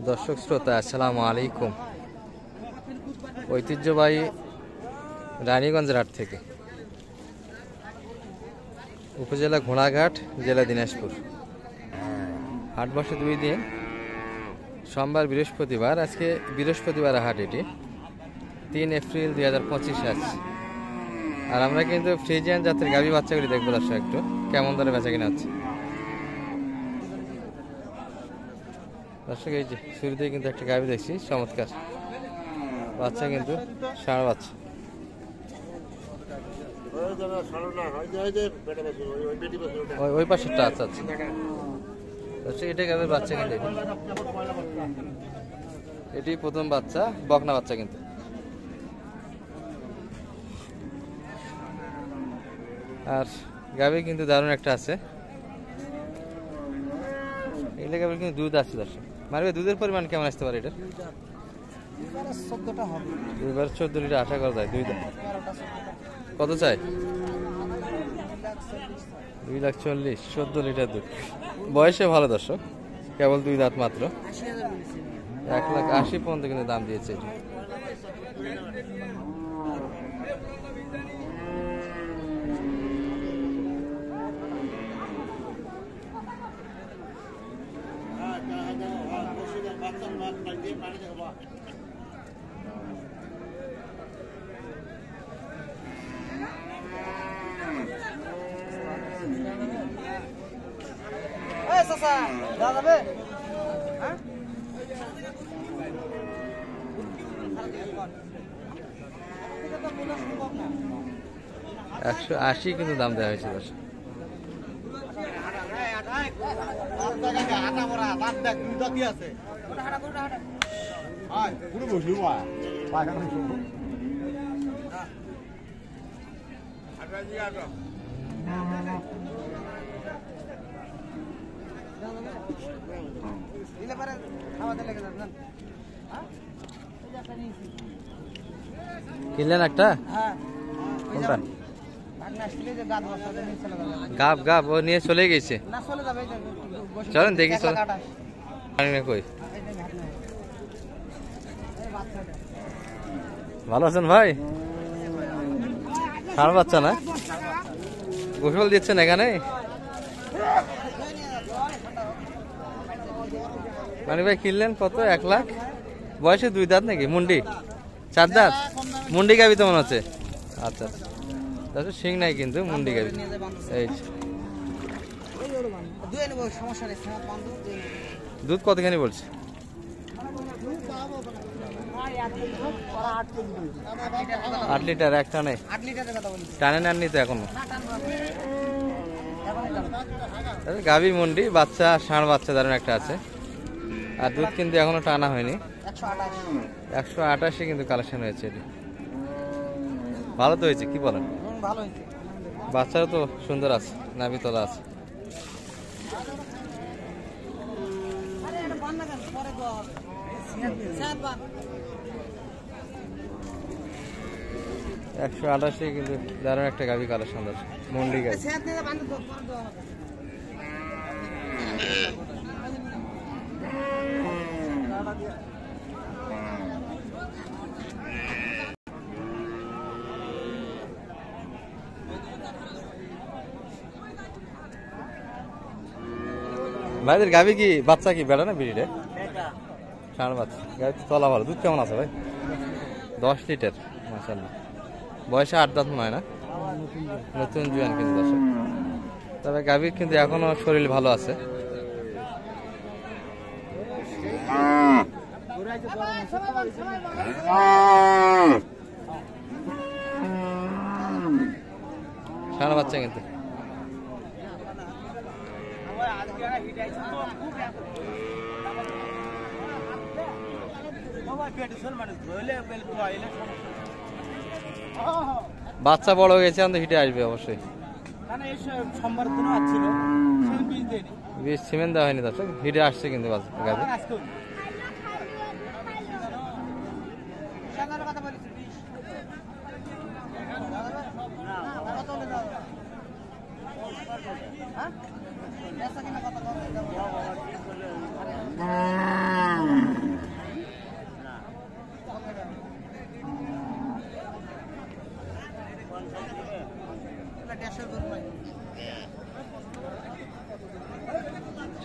দর্শক শ্রোতা আসসালামু আলাইকুম। ঐতিহ্যবাহী রানীগঞ্জ হাট থেকে, উপজেলা ঘোড়াঘাট, জেলা দিনাজপুর। হাট বসে 2 দিন, সোমবার বৃহস্পতিবার। আজকে বৃহস্পতিবার হাট, এটি 3 এপ্রিল 2025 আজ। আর আমরা কিন্তু ফ্রিজিয়ান জাতের গাভী বাচ্চাগুলি দেখবো দর্শক, একটু কেমন দরে বেচা কিনা হচ্ছে। দর্শক এই যে শুরুতেই কিন্তু একটা গাভী দেখছি, চমৎকার বাচ্চা, কিন্তু ষাঁড় বাচ্চা। ওই পাশেরটা, আচ্ছা আচ্ছা। দর্শক এটা গাভীর বাচ্চা, কিন্তু এটি প্রথম বাচ্চা, বকনা বাচ্চা কিন্তু। আর গাভী কিন্তু দারুণ একটা আছে, এগুলো গাভীর কিন্তু দুধ আছে দর্শক। মারবে দুধের পরিমাণ কেমন আসতে পারে এটা? 14 লিটার আশা করা যায়। 2 দাঁত কত চাই? 2,40,000, 14 লিটার দুধ। বয়সে ভালো দর্শক, কেবল 2 দাঁত মাত্র। 1,80,000 পর্যন্ত কিন্তু দাম দিয়েছে এটা। $180 কিন্তু দাম দেওয়া হয়েছে দর্শক। কিনলেন একটা? কোনটা? গাব গাব ও নিয়ে চলে গেছে। চলেন দেখি, কই। ভালো আছেন ভাই? ষাঁড় বাচ্চা না? গোসল দিচ্ছেন এখানে? মানে ভাই কিনলেন কত? 1 লাখ। বয়সে 2 দাঁত নাকি? মুন্ডি 4 দাঁত? মুন্ডি গাবি তো মনে হচ্ছে। আচ্ছা আচ্ছা, শিং নাই কিন্তু, মুন্ডি গাবি। এই দুধ কতখানি বলছে? 8 লিটার। এক টানে? টানে নেননি তো এখনো? গাবি, মুন্ডি, বাচ্চা, ষাঁড় বাচ্চা দারুণ একটা আছে। আর দুধ কিন্তু এখনো টানা হয়নি। 128 কিন্তু কালেকশন হয়েছে। এটি ভালো তো হয়েছে, কি বলেন? বাচ্চারও তো সুন্দর আছে, নাভি তোলা আছে। $128 কিন্তু দারুণ একটা গাভি কালেকশন আছে, মন্ডি গাভি। ভাইদের গাভি কি বাচ্চা, কি বেড়া না বিড়িটা? ষাঁড় বাচ্চা, গাভি তলা ভালো। দুধ কেমন আছে ভাই? 10 লিটার, মাশাআল্লাহ। বয়সে 8 দাঁত মনে হয় না? নতুন জুয়ান কিন্তু দর্শক। তবে গাভীর কিন্তু এখনো শরীর ভালো আছে। ষাঁড় বাচ্চা কিন্তু। বাচ্চা বড় হয়ে গেছে, হিটে আসবে অবশ্যই। বীজ সিমেন্ট দেওয়া হয়নি দর্শক, হিটে আসছে কিন্তু গাভী।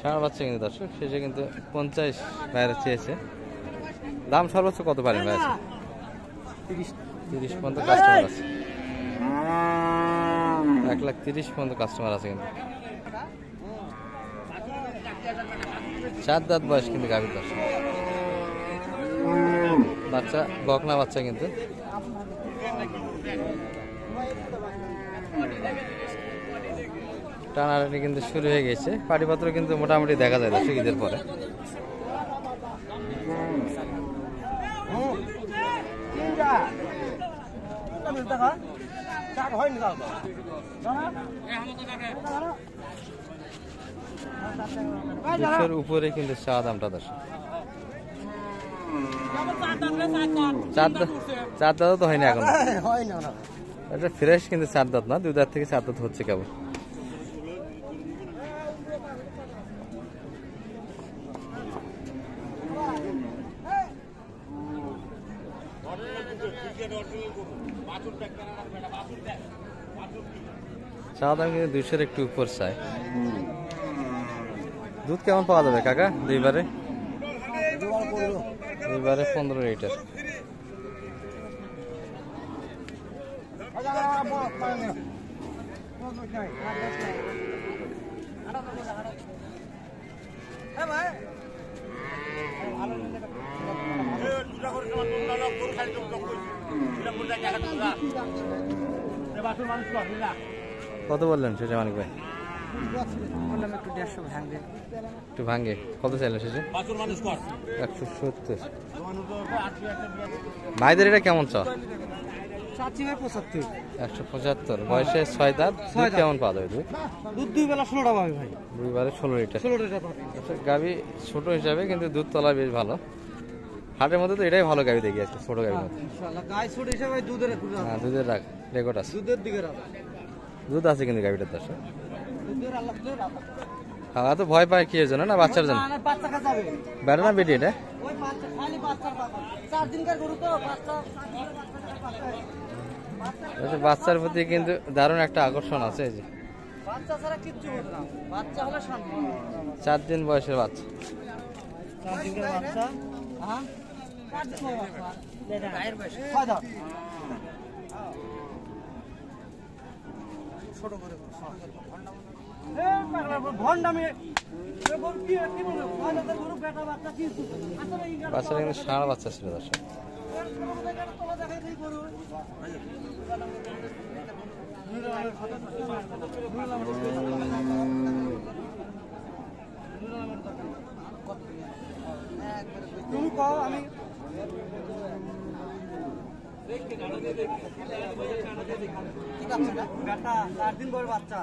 ষাঁড় বাচ্চা কিন্তু দর্শক, শেষে কিন্তু 50 ভাইরা চেয়েছে। দাম সর্বোচ্চ কত পারেন ভাই? 30 পর্যন্ত কাস্টমার আছে, 1,30,000 পর্যন্ত কাস্টমার আছে কিন্তু। 4 দাঁত বয়স কিন্তু গাভীর দর্শক, বাচ্চা বকনা বাচ্চা কিন্তু। টানাটানি কিন্তু শুরু হয়ে গেছে, পাটিপত্র কিন্তু মোটামুটি দেখা যায় দর্শক ঈদের পরে। উপরে কিন্তু চা দামটা দর্শক, 4 দাঁত তো হয়নি এখন, এটা ফ্রেশ কিন্তু 4 দাঁত না, 2 দাঁত থেকে 4 দাঁত হচ্ছে কেবল। চা দাম কিন্তু 200-এর একটু উপর চাই। দুধ কেমন পাওয়া যাবে কাকা? দুইবারে 15 লিটার। কত বললেন শেষে মানিক ভাই? একটু ভাঙ্গে। কত চাইলেন শেষে? 170। ভাইদের এটা কেমন চা? 175। বয়সে 6 দাঁত। দুধ কেমন পাওয়া যাবে? দুধ 2 বেলা 16টা পাবে ভাই। 2 বারে 16 লিটার। আচ্ছা, গাভী ছোট হিসাবে কিন্তু দুধ তলা বেশ ভালো। হাটের মধ্যে তো এটাই ভালো গাভী দেখি আজকে, ছোট গাভী। ইনশাআল্লাহ গাই ছোট হিসাবে দুধের রেকর্ড আছে। দুধের দিকে দুধ আছে কিন্তু গাভীটার দর্শক। দুধের আল্লাহ হ্যাঁ, তো ভয় পায় কি এর জন্য? না বাচ্চার জন্য? বাচ্চা খা যাবে। বেড়া না বেটি এটা? ওই বাচ্চা খালি বাচ্চার বাবা। 4 দিনকার গরু তো বাচ্চা। বাচ্চার প্রতি কিন্তু দারুণ একটা আকর্ষণ আছে। এই যে বাচ্চা ছাড়া কিচ্ছু হবে না, বাচ্চা হলে শান্তি। 4 দিন বয়সের বাচ্চা। 4 দিনকার বাচ্চা। হ্যাঁ 4 দিনের বাচ্চা। গায়ের বয়স 6 দাঁত। ছোট করে এ পাগলা ভন্ডামে এ বল কি বলে? 6 দাঁতের গরু বেটা বাচ্চা কি? বাচ্চাটা কিন্তু ষাঁড় বাচ্চা ছিল দর্শক। তুমি কও আমি ঠিক আছে না বেটা 4 দিন বয়স বাচ্চা।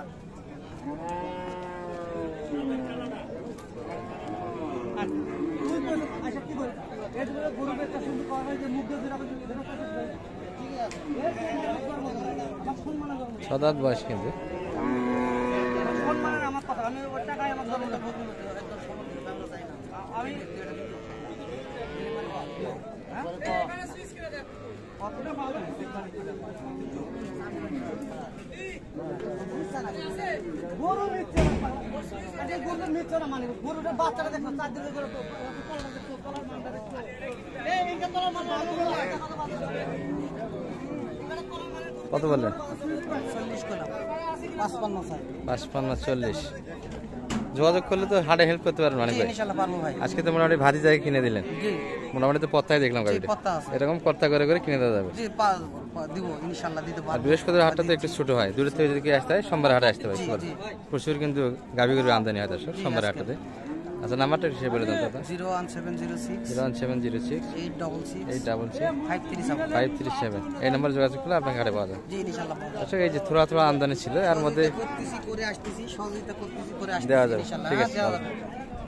আচ্ছা কি বল এগুলো গরু বেচা শুরু করা যে মুখ দিয়ে ঠিক আছে 6 দাঁত বয়স কিন্তু। সম্মানের আমার কথা, আমি ওই টাকায় আমার জন্য আমি কতটা পাবেন? গরু নিচ্ছে না, গরু নিচ্ছে না মানে গরুটা বাচ্চাটা দেখো 4 দিনের গরু তো তলার মানটা দেখো। এইটা তলার মান কত বললেন? 40 করে 55 চাই। 55 40। যোগাযোগ করলে তো হাটে হেল্প করতে পারবেন অনেক ভাই। ইনশাআল্লাহ পারবো ভাই। আজকে তো মোটামুটি ভারী জায়গায় কিনে দিলেন। জি মোটামুটি তো পত্তায় দেখলাম গাড়িটা। এরকম পত্তা করে করে কিনে দেওয়া যাবে। জি দিব ইনশাআল্লাহ দিতে পারবো। আর বৃহস্পতিবার হাটটা তো একটু ছোট হয়, দূর থেকে যদি আসতে হয় সোমবার হাটে আসতে হয়। প্রচুর কিন্তু গাভী গরু আমদানি হয় দর্শক সোমবার হাটটাতে। আচ্ছা, নাম্বারটা হিসেবে বলে দেন দাদা। 01706 866 537 এই নাম্বার যোগাযোগ করলে আপনাকে হাটে পাওয়া যায়। জি ইনশাআল্লাহ পাবো। আচ্ছা, এই যে থোড়া থোড়া আমদানি ছিল এর মধ্যে করতেছি করে আসতেছি, সহযোগিতা করতেছি করে আসতেছি দেওয়া যাবে। ইনশাআল্লাহ। ঠিক আছে। দেওয়া যাবে।